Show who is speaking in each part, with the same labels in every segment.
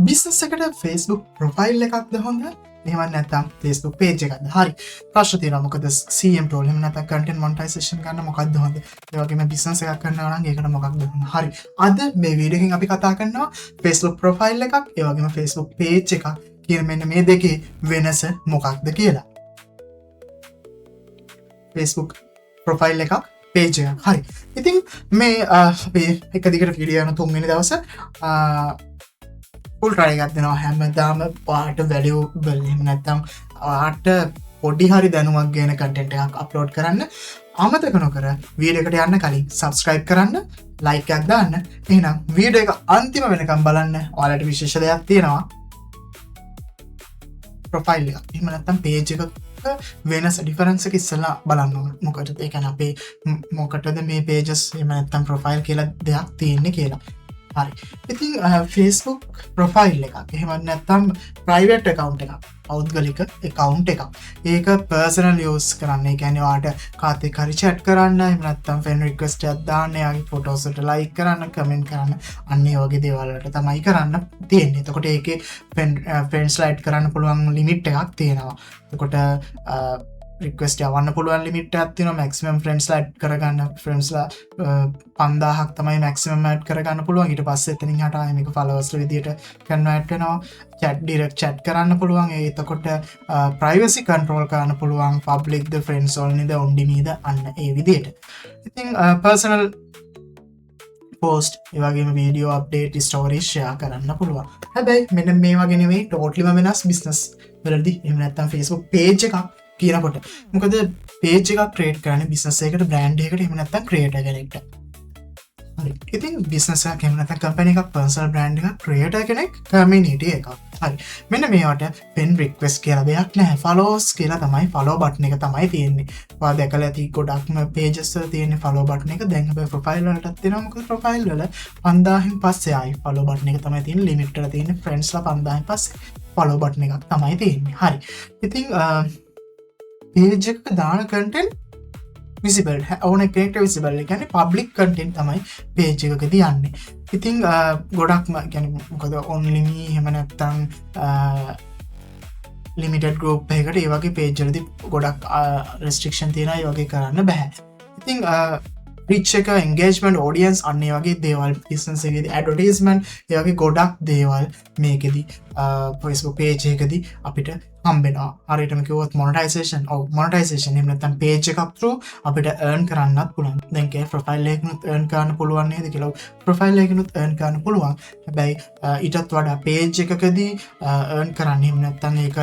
Speaker 1: Business එකට Facebook profile එකක්ද හොඳ එහෙම නැත්නම් Facebook page එකක්ද? හරි. ප්‍රශ්න තියෙනවා මොකද CM role එහෙම නැත්නම් content monetization ගන්න මොකක්ද හොඳ? ඒ වගේම බිස්නස් එකක් කරනවා නම් ඒකට මොකක්ද හොඳ? හරි. අද මේ වීඩියෝ එකෙන් අපි කතා කරනවා Facebook ප්‍රොෆයිල් එකක් ඒ වගේම Facebook page එකක් කියන මෙන්න මේ දෙකේ වෙනස මොකක්ද කියලා. Facebook ප්‍රොෆයිල් එකක් page එකක්. හරි. ඉතින් මේ අපි එක දිගට වීඩියෝ යන 3 වෙනි දවසේ ෆුල් try එකක් දෙනවා හැමදාම පාට වැලියබල් එහෙම නැත්නම් ආට පොඩි හරි දැනුමක් ගැන content එකක් අප්ලෝඩ් කරන්න අමතක නොකර වීඩියෝ එකට යන්න කලින් subscribe කරන්න like එකක් දාන්න එහෙනම් වීඩියෝ එක අන්තිම වෙනකම් බලන්න ඔයාලට විශේෂ දෙයක් තියෙනවා ප්‍රොෆයිල් එක එහෙම නැත්නම් page එකක වෙනස ඩිෆරන්ස් එක ඉස්සලා බලන්න ඕන මොකටද ඒ කියන්නේ අපේ මොකටද මේ pages එහෙම නැත්නම් ප්‍රොෆයිල් කියලා දෙයක් තියෙන්නේ කියලා හරි ඉතින් Facebook ප්‍රොෆයිල් එකක් එහෙම නැත්නම් ප්‍රයිවට් account එකක් පෞද්ගලික account එකක් ඒක personal use කරන්න ඒ කියන්නේ ඔයාට කාත් එක්ක හරි chat කරන්න එහෙම නැත්නම් friend request එකක් දාන්න යාගේ photos වලට like කරන්න comment කරන්න අන්න ඒ වගේ දේවල් වලට තමයි කරන්න තියෙන්නේ එතකොට ඒකේ friends slide කරන්න පුළුවන් limit එකක් තියෙනවා එතකොට රික්වෙස්ට් යවන්න පුළුවන් ලිමිට් එකක් තියෙනවා මැක්සිමම් ෆ්‍රෙන්ඩ්ස්ලා ඇඩ් කරගන්න ෆ්‍රෙන්ඩ්ස්ලා 5000ක් තමයි මැක්සිමම් ඇඩ් කරගන්න පුළුවන් ඊට පස්සේ එතනින් හට ආයෙ මේක ෆලෝවර්ස්ලා විදියට කන්වර්ට් වෙනවා chat direct chat කරන්න පුළුවන් එතකොට privacy control කරන්න පුළුවන් public the friends only the only me the අන්න ඒ විදියට ඉතින් personal post ඒ වගේම video update stories share කරන්න පුළුවන් හැබැයි මෙන්න මේ වගේ නෙවෙයි totally වෙනස් business වලදී එහෙම නැත්නම් Facebook page එකක් කියනකොට මොකද page එකක් create කරන්නේ business එකකට brand එකකට එහෙම නැත්නම් creator කෙනෙක්ට. හරි. ඉතින් business එකක් එහෙම නැත්නම් company එකක් personal brand එකක් creator කෙනෙක් community එකක්. හරි. මෙන්න මේවට friend request කියලා දෙයක් නැහැ. followers කියලා තමයි follow button එක තමයි තියෙන්නේ. ඔයා දැකලා ඇති ගොඩක්ම pages වල තියෙන follow button එක දැන් හැබැයි profile වලටත් තියෙනවා. මොකද profile වල 5000න් පස්සේ ආයි follow button එක තමයි තියෙන්නේ. limit එක තියෙන්නේ friendsලා 5000න් පස්සේ follow button එකක් තමයි තියෙන්නේ. හරි. ඉතින් page එක දාන content visible ඕන කෙනෙක්ට visible ඒ කියන්නේ public content තමයි page එකකදී යන්නේ. ඉතින් ගොඩක්ම කියන්නේ මොකද only me එහෙම නැත්නම් limited group එකකට ඒ වගේ page වලදී ගොඩක් restriction තියෙනවා ඒ වගේ කරන්න බෑ. ඉතින් reach එක engagement audience අන්න ඒ වගේ දේවල් business එකේදී advertisement ඒ වගේ ගොඩක් දේවල් මේකෙදී Facebook page එකකදී අපිට හම්බෙනවා. හරියටම කිව්වොත් monetization එහෙම නැත්නම් page එකක් through අපිට earn කරන්නත් පුළුවන්. දැන් කේ profile එකකිනුත් earn කරන්න පුළුවන් නේද කියලා. profile එකකිනුත් earn කරන්න පුළුවන්. හැබැයි ඊටත් වඩා page එකකදී earn කරන්න එහෙම නැත්නම් ඒක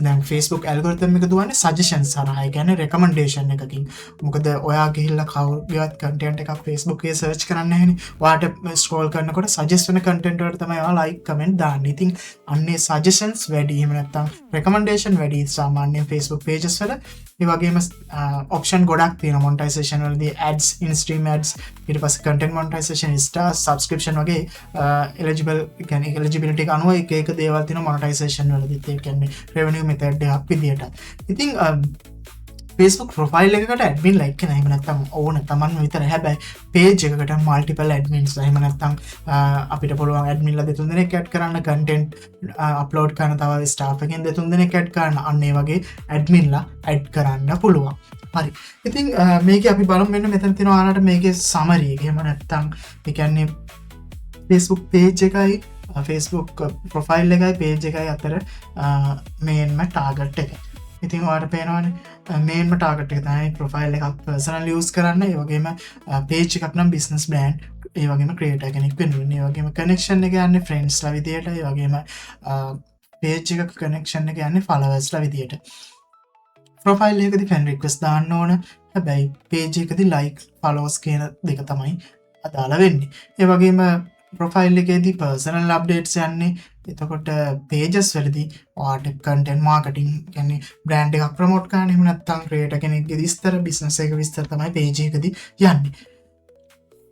Speaker 1: දැන් Facebook algorithm එක දුවන්නේ suggestions හරහා. ඒ කියන්නේ recommendation එකකින්. මොකද ඔයා ගිහිල්ලා කවුරුත් content එකක් Facebook එකේ search කරන්න නැහැනේ. ඔයාට scroll කරනකොට suggest වෙන content වලට තමයි ඔයා like comment දාන්නේ. ඉතින් අන්නේ suggestions වැඩි එහෙම නැත්නම් recommendation වැඩි සාමාන්‍යයෙන් Facebook pages වල ඒ වගේම option ගොඩක් තියෙනවා monetization වලදී ads in stream ads ඊට පස්සේ content monetization star subscription වගේ eligible කියන්නේ eligibility එක අනුව එක එක දේවල් තියෙනවා monetization වලදී ඒ කියන්නේ revenue method එකක් විදියට. ඉතින් Facebook profile එකකට admin like කරන එහෙම නැත්නම් ඕන තමන්ම විතරයි හැබැයි page එකකට multiple admins එහෙම නැත්නම් අපිට පුළුවන් admin ලා දෙතුන් දෙනෙක් add කරන්න content upload කරන තව staff එකෙන් දෙතුන් දෙනෙක් add කරන්න අන්න ඒ වගේ admin ලා add කරන්න පුළුවන්. හරි. ඉතින් මේකේ අපි බලමු මෙන්න මෙතන තියෙනවා ආනට මේකේ summary එක. එහෙම නැත්නම් ඒ කියන්නේ Facebook page එකයි Facebook profile එකයි page එකයි අතර මේන්ම target එක. ඉතින් ඔයාලට පේනවනේ මේන්ම ටාගට් එක තමයි ප්‍රොෆයිල් එකක් පර්සනල් යූස් කරන්න ඒ වගේම පේජ් එකක් නම් බිස්නස් බ්‍රෑන්ඩ් ඒ වගේම ක්‍රියේටර් කෙනෙක් වෙන්න ඕනේ ඒ වගේම කනෙක්ෂන් එක යන්නේ ෆ්‍රෙන්ඩ්ස්ලා විදියට ඒ වගේම පේජ් එකක කනෙක්ෂන් එක යන්නේ ෆලෝවර්ස්ලා විදියට ප්‍රොෆයිල් එකකදී ෆ්‍රෙන්ඩ් රික්වෙස්ට් දාන්න ඕන හැබැයි පේජ් එකකදී ලයික් ෆලෝවර්ස් කියන දෙක තමයි අදාළ වෙන්නේ ඒ වගේම ප්‍රොෆයිල් එකේදී පර්සනල් අප්ඩේට්ස් යන්නේ එතකොට pages වලදී ඔයාට content marketing කියන්නේ brand එකක් promote කරන්න එහෙම නැත්නම් creator කෙනෙක්ගේ විස්තර business එක විස්තර තමයි page එකදී යන්නේ.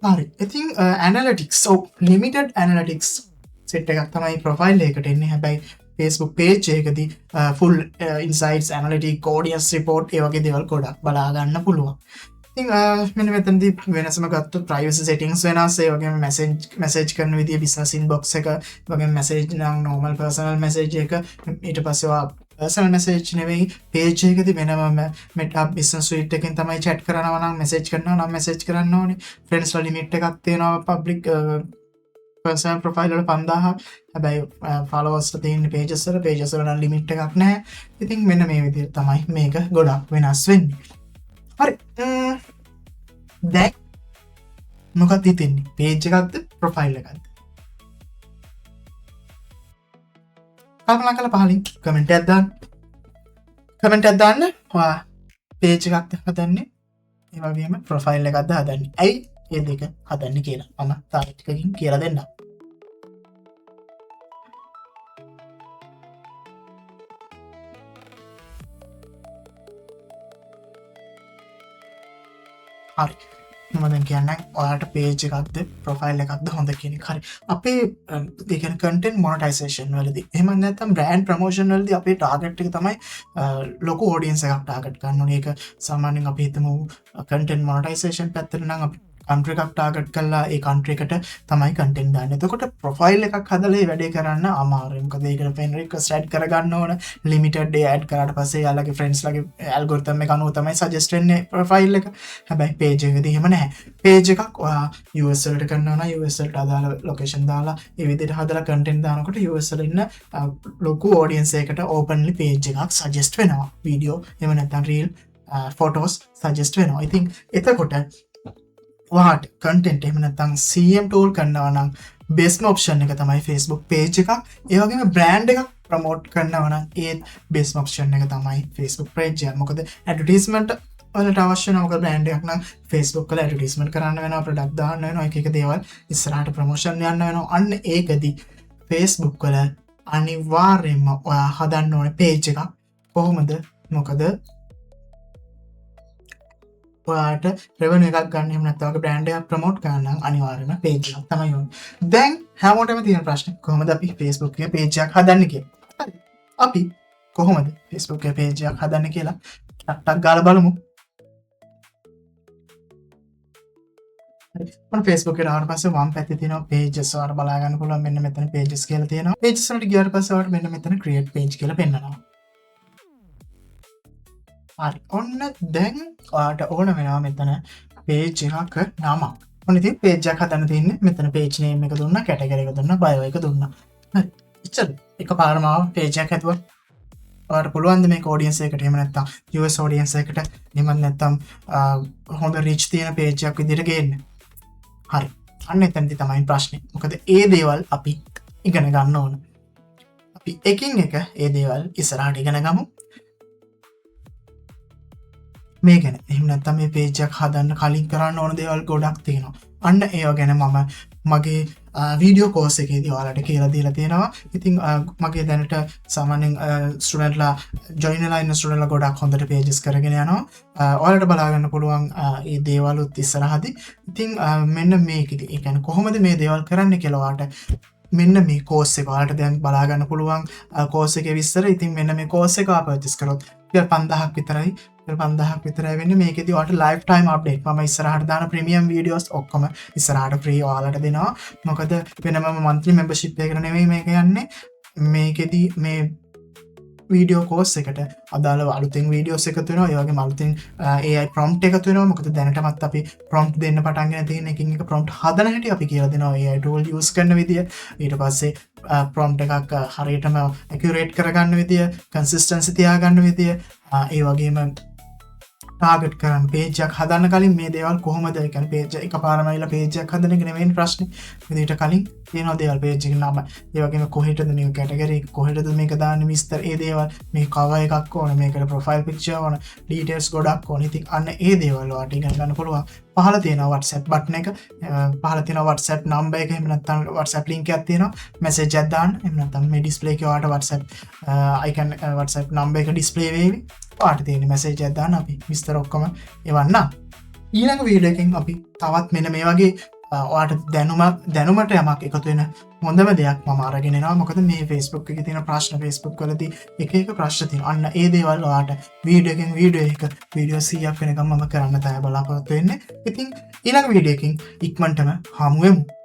Speaker 1: හරි. ඉතින් analytics limited analytics set එකක් තමයි profile එකකට එන්නේ. හැබැයි Facebook page එකදී full insights analytic audience report ඒ වගේ දේවල් ගොඩක් බලා ගන්න පුළුවන්. ඉතින් මෙන්න මෙතනදී වෙනසම ගත්තොත් privacy settings වෙනස්, ඒ වගේම message කරන විදිය business inbox එක, වගේම message නම් normal personal message එක, ඊට පස්සේ ඔයා personal message නෙවෙයි page එකකදී වෙනම Meta business suite එකෙන් තමයි chat කරනවා නම් message කරනවා නම් message කරන්න ඕනේ. friends ලා limit එකක් තියෙනවා public personal profile වල 5000. හැබැයි followers තියෙන pages වල නම් limit එකක් නැහැ. ඉතින් මෙන්න මේ විදිහට තමයි මේක ගොඩක් වෙනස් වෙන්නේ. හරි දැන් මොකක්ද හිතෙන්නේ? page එකක්ද profile එකක්ද? කල්පනා කරලා පහලින් comment එකක් දාන්න. comment එකක් දාන්න. ඔයා page එකක්ද හදන්නේ? ඒ වගේම profile එකක්ද හදන්නේ? ඇයි මේ දෙක හදන්නේ කියලා මම තාම ටිකකින් කියලා දෙන්නම්. හරි මම දැන් කියන්නේ ඔයාලට page එකක්ද profile එකක්ද හොඳ කියන එක. හරි අපේ ඒ කියන්නේ content monetization වලදී එහෙම නැත්නම් brand promotion වලදී අපේ target එක තමයි ලොකු audience එකක් target ගන්න ඕනේ. ඒක සාමාන්‍යයෙන් අපි හිතමු content monetization පැත්තට නම් අපි country එකක් target කරලා ඒ country එකට තමයි content දාන්නේ. එතකොට profile එකක් හදලා ඒ වැඩේ කරන්න අමාරුයි. මොකද ඒකට friend request add කරගන්න ඕන. limited day add කරාට පස්සේ යාළුවගේ friends ලගේ algorithm එක අනුව තමයි suggest වෙන්නේ profile එක. හැබැයි page එකේදී එහෙම නැහැ. page එකක් ඔයා US වලට කරනවා නම් US වලට අදාළ location දාලා ඒ විදිහට හදලා content දානකොට US වල ඉන්න ලොකු audience එකකට openly page එකක් suggest වෙනවා. video එහෙම නැත්නම් reel photos suggest වෙනවා. ඉතින් එතකොට ඔයාට content එහෙම නැත්නම් CM tool කරනවා නම් best option එක තමයි Facebook page එකක්. ඒ වගේම brand එකක් promote කරනවා නම් ඒ best option එක තමයි Facebook page එක. මොකද advertisement වලට අවශ්‍ය නැහැ. මොකද brand එකක් නම් Facebook වල advertisement කරන්න වෙනවා, product දාන්න වෙනවා, එක දේවල් ඉස්සරහට promotion යන්න වෙනවා. අන්න ඒකදී Facebook වල අනිවාර්යයෙන්ම ඔයා හදන්න ඕනේ page එකක්. කොහොමද? මොකද ඔයාට revenue එකක් ගන්න එහෙම නැත්නම් ඔයාගේ brand එකක් promote කරන්න නම් අනිවාර්යයෙන්ම page එකක් තමයි ඕනේ. දැන් හැමෝටම තියෙන ප්‍රශ්නේ කොහොමද අපි Facebook එකේ page එකක් හදන්නේ කියලා. හරි. අපි කොහොමද Facebook එකේ page එකක් හදන්නේ කියලා ටක් ගාලා බලමු. හරි. මම Facebook එකට ආවට පස්සේ වම් පැත්තේ තියෙනවා pages ඔයාලා බලා ගන්න පුළුවන්. මෙන්න මෙතන pages කියලා තියෙනවා. pages වලට ගියාට පස්සේ ඔයාලට මෙන්න මෙතන create page කියලා පෙන්නනවා. හරි ඔන්න දැන් ඔයාට ඕන වෙනවා මෙතන page එකක නම. ඔන්න ඉතින් page එකක් හදන්න තියෙන්නේ. මෙතන page name එක දුන්නා, category එක දුන්නා, bio එක දුන්නා. හරි. ඉතින් එකපාරම page එකක් හදුවා. ඔයාට පුළුවන් ද මේක audience එකකට එහෙම නැත්නම් US audience එකකට එහෙම නැත්නම් හොඳ reach තියෙන page එකක් විදිහට ගේන්න. හරි. අන්න එතනදී තමයි ප්‍රශ්නේ. මොකද ඒ දේවල් අපි ඉගෙන ගන්න ඕන. අපි එකින් එක ඒ දේවල් ඉස්සරහට ඉගෙන ගමු. මේ ගැන එහෙම නැත්නම් මේ page එක හදන්න කලින් කරන්න ඕන දේවල් ගොඩක් තියෙනවා. අන්න ඒව ගැන මම මගේ වීඩියෝ කෝස් එකේදී ඔයාලට කියලා දීලා තියෙනවා. ඉතින් මගේ දැනට සාමාන්‍යයෙන් ස්ටුඩන්ට්ලා ජොයින් වෙලා ඉන්න ස්ටුඩන්ට්ලා ගොඩක් හොඳට pages කරගෙන යනවා. ඔයාලට බලා ගන්න පුළුවන් මේ දේවලුත් ඉස්සරහදී. ඉතින් මෙන්න මේකදී ඒ කියන්නේ කොහොමද මේ දේවල් කරන්න කියලා ඔයාලට මෙන්න මේ කෝස් එක ඔයාලට දැන් බලා ගන්න පුළුවන් කෝස් එකේ විස්තර. ඉතින් මෙන්න මේ කෝස් එක පර්චේස් කරොත් 5000ක් විතරයි 5000ක් විතරයි වෙන්නේ. මේකෙදි ඔයාලට ලයිෆ් ටයිම් අප්ඩේට් මම ඉස්සරහට දාන ප්‍රීමියම් වීඩියෝස් ඔක්කොම ඉස්සරහට ෆ්‍රී ඔයාලට දෙනවා. මොකද වෙනම මන්ත්ලි මෙම්බර්ෂිප් එකකට නෙවෙයි මේක යන්නේ. මේකෙදි මේ වීඩියෝ කෝස් එකට අදාළව අලුතෙන් වීඩියෝස් එකතු වෙනවා. ඒ වගේම අලුතෙන් AI prompt එකතු වෙනවා. මොකද දැනටමත් අපි prompt දෙන්න පටන් ගෙන තියෙන එකින් එක prompt හදන හැටි අපි කියලා දෙනවා. AI tool use කරන විදිය, ඊට පස්සේ prompt එකක් හරියටම accurate කරගන්න විදිය, consistency තියාගන්න විදිය, ඒ වගේම ටාගට් කරන්න page එකක් හදන්න කලින් මේ දේවල් කොහොමද ඒ කියන්නේ page එකපාරම ඇවිල්ලා page එකක් හදන එක නෙවෙයි ප්‍රශ්නේ. ඊට කලින් තියෙනවා දේවල් page එකේ නම. ඒ වගේම කොහෙටද මේක category කොහෙටද මේක දාන්නේ විස්තර ඒ දේවල් මේ cover එකක් ඕන, මේකට profile picture ඕන, details ගොඩක් ඕන. ඉතින් අන්න ඒ දේවල් ඔයාලට ඉගෙන ගන්න පුළුවන්. පහළ තියෙනවා WhatsApp button එක. පහළ තියෙනවා WhatsApp number එක. එහෙම නැත්නම් WhatsApp link එකක් තියෙනවා. message එකක් දාන්න. එහෙම නැත්නම් මේ display එකේ ඔයාලට WhatsApp icon WhatsApp number එක display වෙවි. පාට තියෙන මැසේජ් එකක් දාන්න අපි විස්තර ඔක්කොම එවන්න. ඊළඟ වීඩියෝ එකෙන් අපි තවත් මෙන්න මේ වගේ ඔයාට දැනුමට යමක් එකතු වෙන හොඳම දෙයක් මම අරගෙනවා. මොකද මේ ෆේස්බුක් එක තියෙන ප්‍රශ්න ෆේස්බුක් වලදී එක ප්‍රශ්න තියෙනවා. අන්න ඒ දේවල් ඔයාට වීඩියෝ එක වීඩියෝ 100ක් වෙනකම් මම කරන්න තමයි බලාපොරොත්තු වෙන්නේ. ඉතින් ඊළඟ වීඩියෝ එකකින් ඉක්මනටම හමු වෙමු.